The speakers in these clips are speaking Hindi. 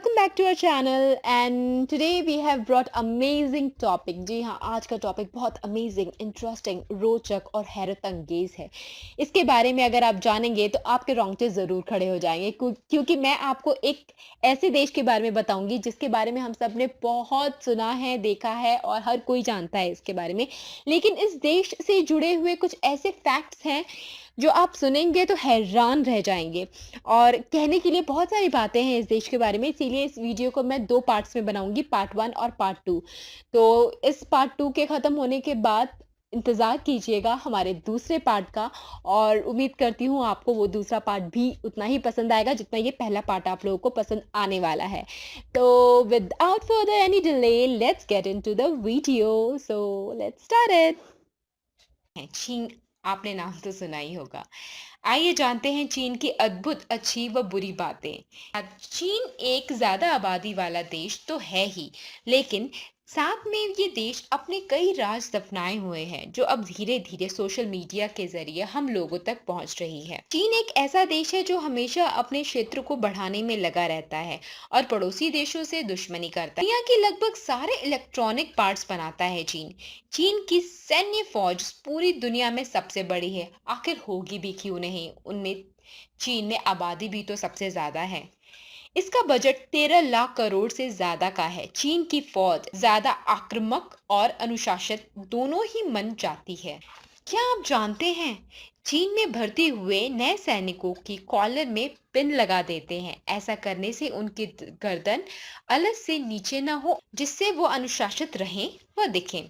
welcome back to our channel and today we have brought amazing topic। जी हाँ, आज का टॉपिक बहुत अमेजिंग, इंटरेस्टिंग, रोचक और हैरत अंगेज है। इसके बारे में अगर आप जानेंगे तो आपके रोंगटे ज़रूर खड़े हो जाएंगे क्योंकि मैं आपको एक ऐसे देश के बारे में बताऊंगी जिसके बारे में हम सब ने बहुत सुना है, देखा है और हर कोई जानता है इसके बारे में। लेकिन इस देश से जुड़े हुए कुछ ऐसे फैक्ट्स हैं जो आप सुनेंगे तो हैरान रह जाएंगे। और कहने के लिए बहुत सारी बातें हैं इस देश के बारे में, इसीलिए इस वीडियो को मैं 2 पार्ट्स में बनाऊँगी, पार्ट 1 और पार्ट 2। तो इस पार्ट 2 के खत्म होने के बाद इंतज़ार कीजिएगा हमारे दूसरे पार्ट का और उम्मीद करती हूँ आपको वो दूसरा पार्ट भी उतना ही पसंद आएगा जितना ये पहला पार्ट आप लोगों को पसंद आने वाला है। तो without further any delay let's get into the video. So let's start it. चीन, आपने नाम तो सुना ही होगा। आइए जानते हैं चीन की अद्भुत, अच्छी व बुरी बातें। चीन एक ज्यादा आबादी वाला देश तो है ही, लेकिन साथ में ये देश अपने कई राज दफनाए हुए हैं जो अब धीरे धीरे सोशल मीडिया के जरिए हम लोगों तक पहुंच रही है। चीन एक ऐसा देश है जो हमेशा अपने क्षेत्र को बढ़ाने में लगा रहता है और पड़ोसी देशों से दुश्मनी करता है। दुनिया के लगभग सारे इलेक्ट्रॉनिक पार्ट्स बनाता है चीन। चीन की सैन्य फौज पूरी दुनिया में सबसे बड़ी है, आखिर होगी भी क्यों नहीं। उनमें चीन में आबादी भी तो सबसे ज्यादा है। इसका बजट 13 लाख करोड़ से ज्यादा का है। चीन की फौज ज्यादा आक्रामक और अनुशासित दोनों ही मन जाती है। क्या आप जानते हैं चीन में भर्ती हुए नए सैनिकों की कॉलर में पिन लगा देते हैं। ऐसा करने से उनकी गर्दन अलग से नीचे न हो, जिससे वो अनुशासित रहें व दिखें।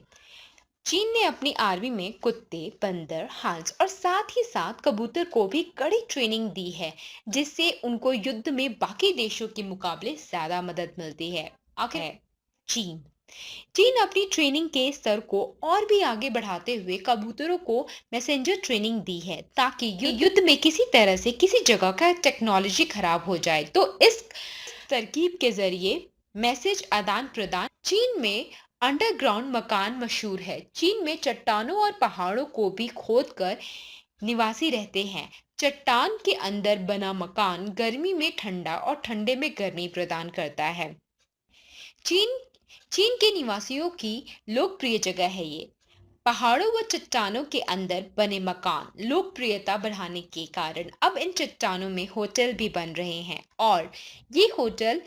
चीन ने अपनी आर्मी में कुत्ते, बंदर, हंस और साथ ही साथ कबूतर को भी कड़ी ट्रेनिंग दी है, जिससे उनको युद्ध में बाकी देशों के मुकाबले ज्यादा मदद मिलती है। आखिर है चीन। चीन अपनी ट्रेनिंग के स्तर को और भी आगे बढ़ाते हुए कबूतरों को मैसेंजर ट्रेनिंग दी है, ताकि युद्ध में किसी तरह से किसी जगह का टेक्नोलॉजी खराब हो जाए तो इस तरकीब के जरिए मैसेज आदान प्रदान। चीन में अंडरग्राउंड मकान मशहूर है। चीन में चट्टानों और पहाड़ों को भी खोदकर निवासी रहते हैं। चट्टान के अंदर बना मकान गर्मी में ठंडा और ठंडे में गर्मी प्रदान करता है। चीन चीन के निवासियों की लोकप्रिय जगह है ये। पहाड़ों व चट्टानों के अंदर बने मकान लोकप्रियता बढ़ाने के कारण अब इन चट्टानों में होटल भी बन रहे हैं और ये होटल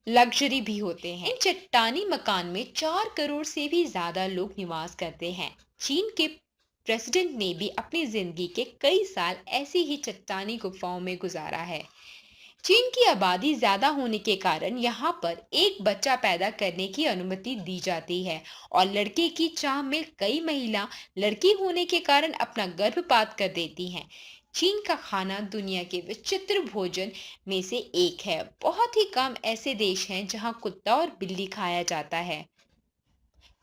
लग्जरी भी होते हैं। इन चट्टानी मकान में 4 करोड़ से भी ज्यादा लोग निवास करते हैं। चीन के प्रेसिडेंट ने भी अपनी जिंदगी के कई साल ऐसी ही चट्टानी गुफाओं में गुजारा है। चीन की आबादी ज्यादा होने के कारण यहाँ पर एक बच्चा पैदा करने की अनुमति दी जाती है और लड़के की चाह में कई महिला लड़की होने के कारण अपना गर्भपात कर देती हैं। चीन का खाना दुनिया के विचित्र भोजन में से एक है। बहुत ही कम ऐसे देश हैं जहाँ कुत्ता और बिल्ली खाया जाता है।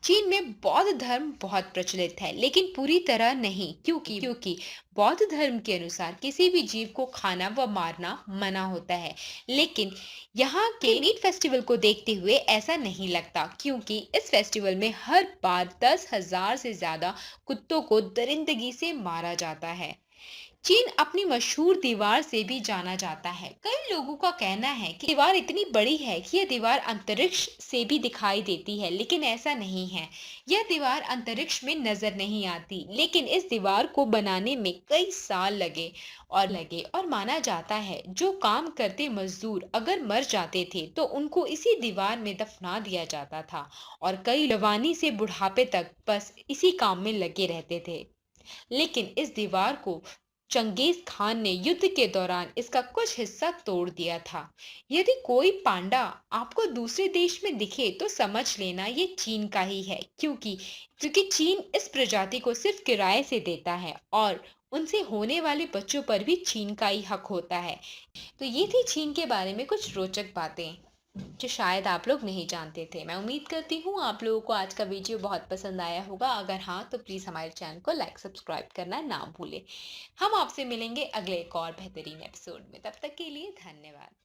चीन में बौद्ध धर्म बहुत प्रचलित है, लेकिन पूरी तरह नहीं, क्योंकि बौद्ध धर्म के अनुसार किसी भी जीव को खाना व मारना मना होता है। लेकिन यहाँ के मीट फेस्टिवल को देखते हुए ऐसा नहीं लगता, क्योंकि इस फेस्टिवल में हर बार 10,000 से ज्यादा कुत्तों को दरिंदगी से मारा जाता है। चीन अपनी मशहूर दीवार से भी जाना जाता है। कई लोगों का कहना है कि दीवार इतनी बड़ी है कि यह दीवार अंतरिक्ष से भी दिखाई देती है, लेकिन ऐसा नहीं है। यह दीवार अंतरिक्ष में नजर नहीं आती, लेकिन इस दीवार को बनाने में कई साल लगे और माना जाता है जो काम करते मजदूर अगर मर जाते थे तो उनको इसी दीवार में दफना दिया जाता था और कई जवानी से बुढ़ापे तक बस इसी काम में लगे रहते थे। लेकिन इस दीवार को चंगेज खान ने युद्ध के दौरान इसका कुछ हिस्सा तोड़ दिया था। यदि कोई पांडा आपको दूसरे देश में दिखे तो समझ लेना ये चीन का ही है, क्योंकि चीन इस प्रजाति को सिर्फ किराए से देता है और उनसे होने वाले बच्चों पर भी चीन का ही हक होता है। तो ये थी चीन के बारे में कुछ रोचक बातें जो शायद आप लोग नहीं जानते थे। मैं उम्मीद करती हूँ आप लोगों को आज का वीडियो बहुत पसंद आया होगा। अगर हाँ तो प्लीज़ हमारे चैनल को लाइक सब्सक्राइब करना ना भूलें। हम आपसे मिलेंगे अगले एक और बेहतरीन एपिसोड में। तब तक के लिए धन्यवाद।